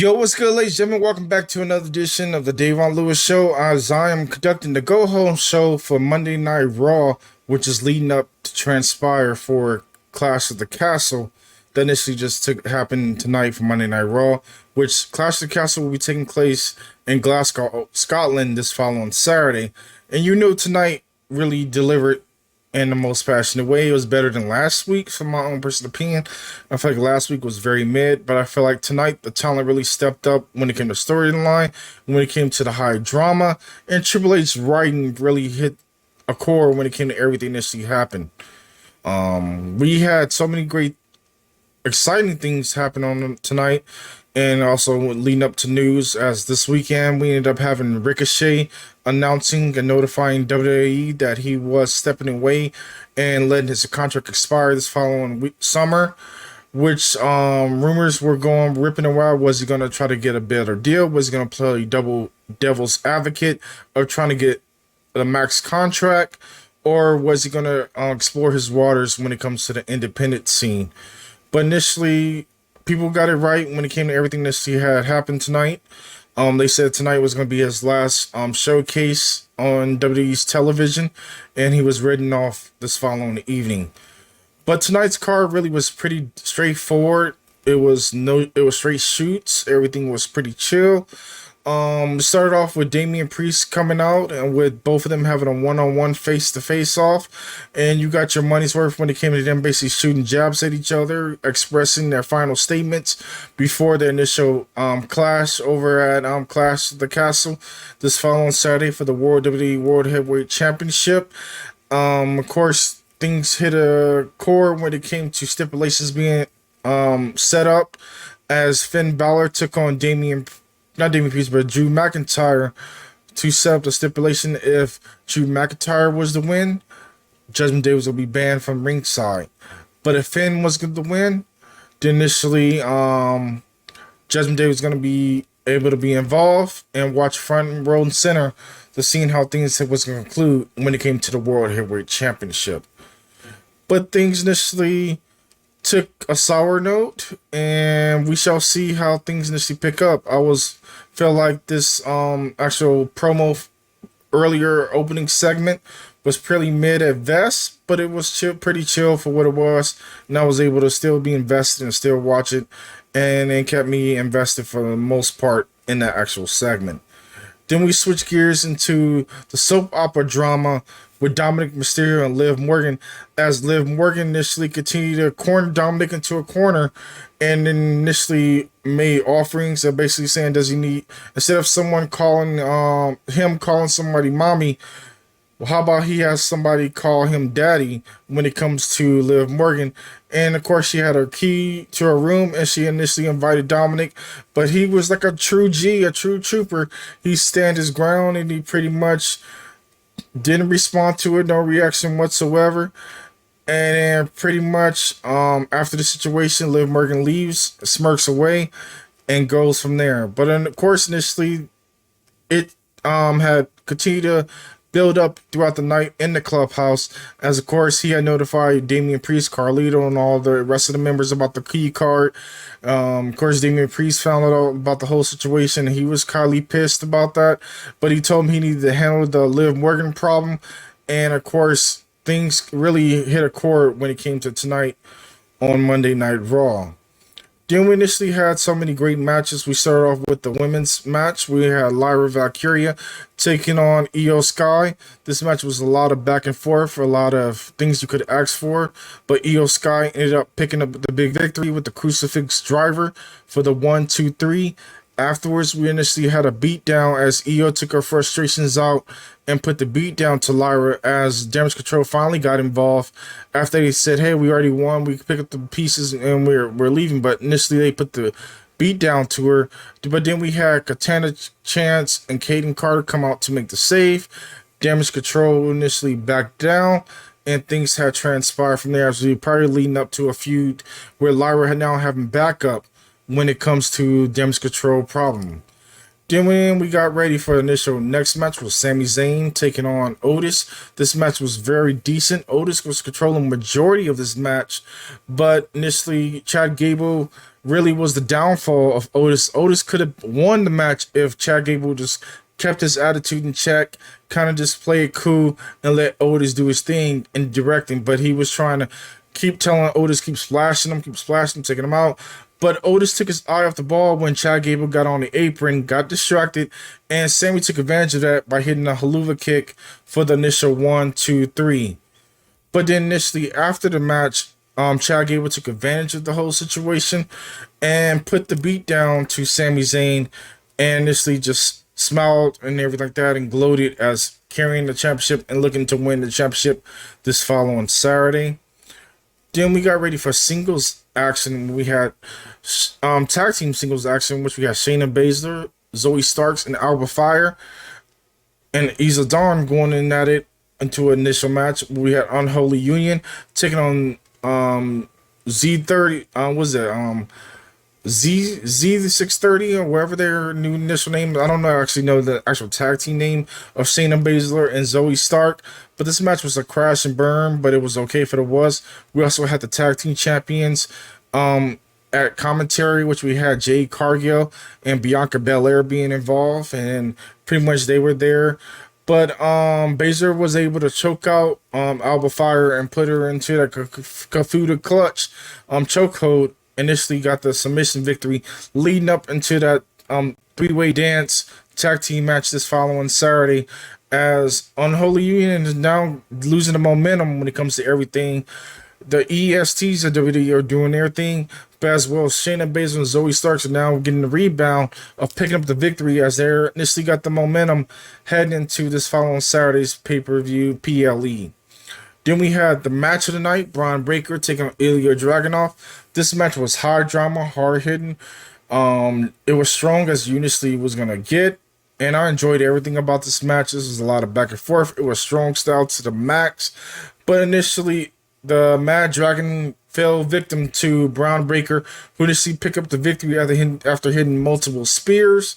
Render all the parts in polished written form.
Yo, what's good, ladies and gentlemen? Welcome back to another edition of the Davon Lewis Show. As I am conducting the Go Home Show for Monday Night Raw, which is leading up to transpire for Clash of the Castle. That initially happened tonight for Monday Night Raw, which Clash of the Castle will be taking place in Glasgow, Scotland this following Saturday. And you know tonight really delivered in the most passionate way. It was better than last week, from my own personal opinion. I feel like last week was very mid, but I feel like tonight the talent really stepped up when it came to storyline, when it came to the high drama, and Triple H's writing really hit a core when it came to everything that she happened. We had so many great, exciting things happen on tonight, and also leading up to news, as this weekend we ended up having Ricochet announcing and notifying WWE that he was stepping away and letting his contract expire this following summer, which rumors were going ripping and wild. Was he going to try to get a better deal? Was he going to play double devil's advocate of trying to get a max contract? Or was he going to explore his waters when it comes to the independent scene? But initially, people got it right when it came to everything that she had happened tonight. They said tonight was going to be his last showcase on WWE's television, and he was written off this following evening. But tonight's card really was pretty straightforward. It was straight shoots. Everything was pretty chill. Started off with Damian Priest coming out, and with both of them having a one-on-one face-to-face off, and you got your money's worth when it came to them basically shooting jabs at each other, expressing their final statements before the initial clash over at Clash of the Castle this following Saturday for the WWE World Heavyweight Championship. Of course, things hit a core when it came to stipulations being set up, as Finn Balor took on not Damian Priest, but Drew McIntyre, to set up the stipulation. If Drew McIntyre was to win, Judgment Day was going to be banned from ringside. But if Finn was going to win, then initially Judgment Day was going to be able to be involved and watch front row and center to seeing how things was going to conclude when it came to the World Heavyweight Championship. But things initially took a sour note, and we shall see how things initially pick up. Felt like this actual promo earlier opening segment was pretty mid at best, but it was pretty chill for what it was, and I was able to still be invested and still watch it, and it kept me invested for the most part in that actual segment. Then we switch gears into the soap opera drama with Dominic Mysterio and Liv Morgan, as Liv Morgan initially continued to corner Dominic into a corner, and then initially made offerings of basically saying, does he need, instead of someone calling calling somebody mommy, well, how about he has somebody call him daddy when it comes to Liv Morgan? And of course, she had her key to her room, and she initially invited Dominic, but he was like a true G, a true trooper. He stand his ground, and he pretty much didn't respond to it, no reaction whatsoever. And then pretty much after the situation, Liv Morgan leaves, smirks away, and goes from there. But of course, initially, it had continued to build up throughout the night in the clubhouse, as of course he had notified Damian Priest, Carlito, and all the rest of the members about the key card. Of course, Damian Priest found out about the whole situation, and he was kindly pissed about that, but he told him he needed to handle the Liv Morgan problem. And of course, things really hit a chord when it came to tonight on Monday Night Raw. Then we initially had so many great matches. We started off with the women's match. We had Lyra Valkyria taking on Io Sky. This match was a lot of back and forth, a lot of things you could ask for, but Io Sky ended up picking up the big victory with the Crucifix Driver for the 1-2-3. Afterwards, we initially had a beatdown as Io took her frustrations out and put the beatdown to Lyra, as Damage Control finally got involved after they said, hey, we already won, we can pick up the pieces and we're leaving. But initially they put the beat down to her. But then we had Katana Chance and Kaden Carter come out to make the save. Damage Control initially backed down, and things had transpired from there, as we probably leading up to a feud where Lyra had now having backup when it comes to Damage Control problem. Then when we got ready for the initial next match was Sami Zayn taking on Otis. This match was very decent. Otis was controlling the majority of this match, but initially Chad Gable really was the downfall of Otis. Otis could have won the match if Chad Gable just kept his attitude in check, kind of just play it cool and let Otis do his thing in directing. But he was trying to keep telling Otis, keep splashing him, taking him out. But Otis took his eye off the ball when Chad Gable got on the apron, got distracted, and Sammy took advantage of that by hitting a haluva kick for the initial 1, 2, 3. But then initially after the match, Chad Gable took advantage of the whole situation and put the beat down to Sami Zayn, and initially just smiled and everything like that and gloated as carrying the championship and looking to win the championship this following Saturday. Then we got ready for singles action. We had tag team singles action, which we had Shayna Baszler, Zoe Starks, and Alba Fire, and Isla Dawn going in at it into an initial match. We had Unholy Union taking on Z30. Was it Z630 or whatever their new initial name? I don't know. I actually know the actual tag team name of Shayna Baszler and Zoe Stark. But this match was a crash and burn, but it was okay for the was. We also had the tag team champions at commentary, which we had Jade Cargill and Bianca Belair being involved, and pretty much they were there. But Baszler was able to choke out Alba Fire and put her into the Kafuda clutch chokehold. Initially got the submission victory, leading up into that three-way dance tag team match this following Saturday, as Unholy Union is now losing the momentum when it comes to everything. The ESTs of WWE are doing their thing, but as well, Shayna Baszler and Zoe Starks are now getting the rebound of picking up the victory as they initially got the momentum heading into this following Saturday's pay-per-view PLE. Then we had the match of the night, Bron Breakker taking on Ilya Dragunov. This match was high drama, hard hitting. It was strong as you initially was going to get. And I enjoyed everything about this match. This was a lot of back and forth. It was strong style to the max. But initially, the Mad Dragon fell victim to Bron Breakker, who initially picked up the victory after hitting multiple spears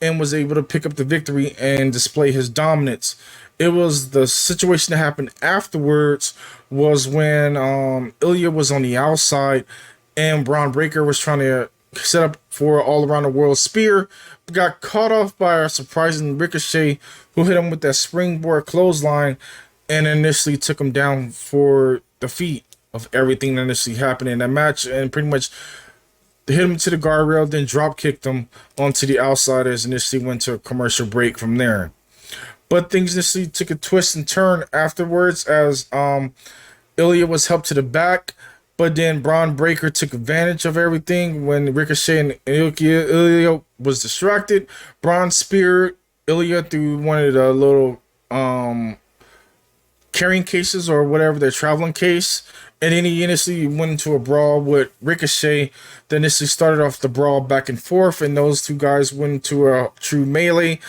and was able to pick up the victory and display his dominance. It was the situation that happened afterwards was when Ilya was on the outside and Bron Breakker was trying to set up for an all around the world spear, but got caught off by a surprising Ricochet, who hit him with that springboard clothesline and initially took him down for the feat of everything that initially happened in that match, and pretty much hit him to the guardrail, then drop kicked him onto the outside as initially went to a commercial break from there. But things initially took a twist and turn afterwards as Ilya was helped to the back, but then Bron Breakker took advantage of everything when Ricochet and Ilya was distracted. Bron speared Ilya through one of the little carrying cases or whatever, their traveling case. And then he initially went into a brawl with Ricochet. Then initially started off the brawl back and forth, and those two guys went into a true melee.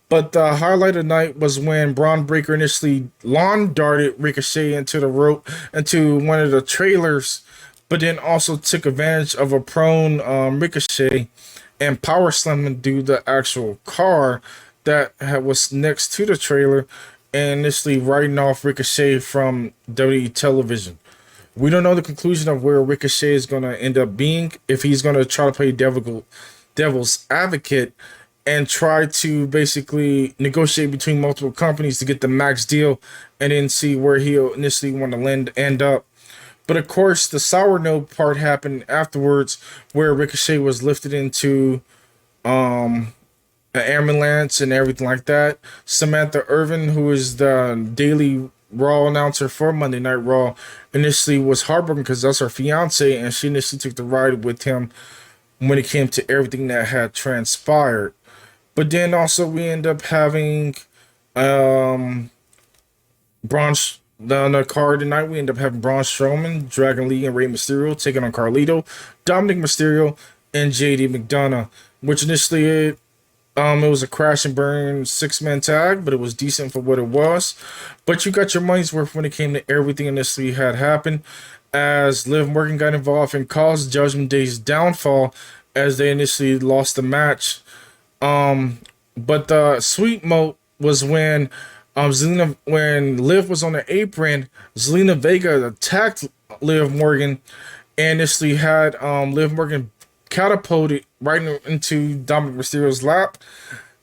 But the highlight of the night was when Bron Breakker initially lawn darted Ricochet into the rope, into one of the trailers, but then also took advantage of a prone Ricochet and power slammed him through the actual car that was next to the trailer, and initially writing off Ricochet from WWE television. We don't know the conclusion of where Ricochet is going to end up being, if he's going to try to play devil's advocate and try to basically negotiate between multiple companies to get the max deal and then see where he'll initially want to end up. But of course, the sour note part happened afterwards, where Ricochet was lifted into an ambulance and everything like that. Samantha Irvin, who is the daily Raw announcer for Monday Night Raw, initially was heartbroken because that's her fiance, and she initially took the ride with him when it came to everything that had transpired. But then also we end up having on the card tonight, we end up having Braun Strowman, Dragon Lee, and Rey Mysterio taking on Carlito, Dominic Mysterio, and JD McDonough, which initially it was a crash and burn 6-man tag, but it was decent for what it was. But you got your money's worth when it came to everything initially had happened, as Liv Morgan got involved and caused Judgment Day's downfall as they initially lost the match. But the sweet mote was when when Liv was on the apron, Zelina Vega attacked Liv Morgan and initially had Liv Morgan catapulted right into Dominic Mysterio's lap,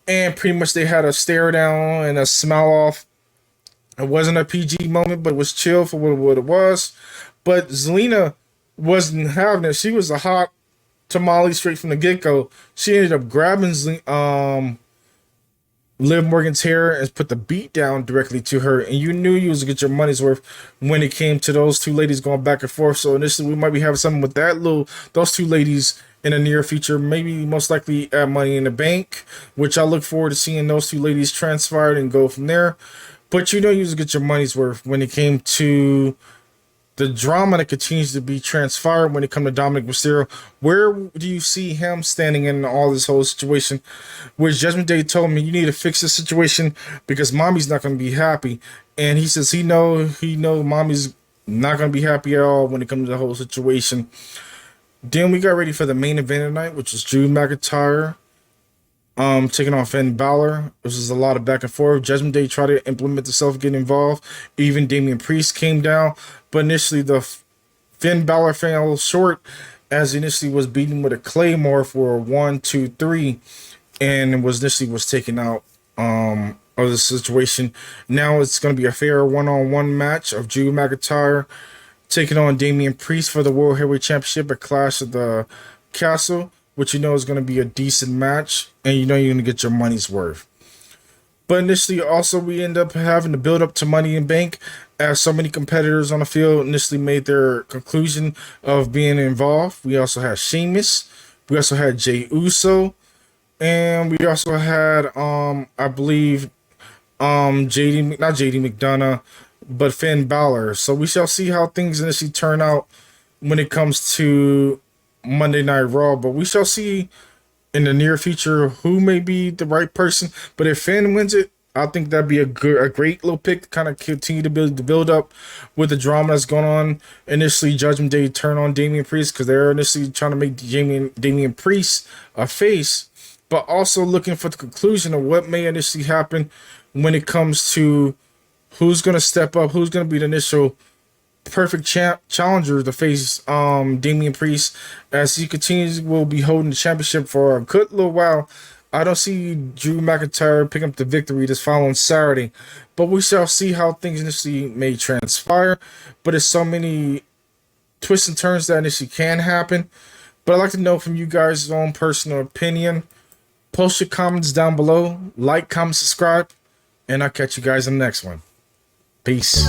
and pretty much they had a stare down and a smile off. It wasn't a PG moment, but it was chill for what it was. But Zelina wasn't having it. She was a hot tamale straight from the get go. She ended up grabbing Liv Morgan's hair and put the beat down directly to her, and you knew you was gonna get your money's worth when it came to those two ladies going back and forth. So initially, we might be having something with those two ladies in the near future, maybe most likely at Money in the Bank, which I look forward to seeing those two ladies transpired and go from there. But you know, you was gonna get your money's worth when it came to the drama that continues to be transpired when it comes to Dominic Mysterio. Where do you see him standing in all this whole situation? Which Judgment Day told me, you need to fix the situation because mommy's not going to be happy. And he says he know mommy's not going to be happy at all when it comes to the whole situation. Then we got ready for the main event tonight, which was Drew McIntyre taking on Finn Balor. This was a lot of back and forth. Judgment Day tried to implement the self get involved. Even Damian Priest came down, but initially the Finn Balor fell short as he initially was beaten with a claymore for a 1, 2, 3, and was taken out of the situation. Now it's going to be a fair one-on-one match of Drew McIntyre taking on Damian Priest for the World Heavyweight Championship at Clash of the Castle, which you know is going to be a decent match, and you know you're going to get your money's worth. But initially, also, we end up having to build up to Money in Bank as so many competitors on the field initially made their conclusion of being involved. We also had Sheamus. We also had Jey Uso. And we also had, I believe, not JD McDonough, but Finn Balor. So we shall see how things initially turn out when it comes to Monday Night Raw, but we shall see in the near future who may be the right person. But if Finn wins it, I think that'd be a great little pick to kind of continue to build up with the drama that's going on. Initially, Judgment Day turn on Damian Priest because they're initially trying to make Damian Priest a face, but also looking for the conclusion of what may initially happen when it comes to who's going to step up, who's going to be the initial perfect challenger to face Damian Priest as he continues will be holding the championship for a good little while. I don't see Drew McIntyre picking up the victory this following Saturday, but we shall see how things initially may transpire. But there's so many twists and turns that initially can happen. But I'd like to know from you guys' own personal opinion. Post your comments down below, like, comment, subscribe, and I'll catch you guys in the next one. Peace.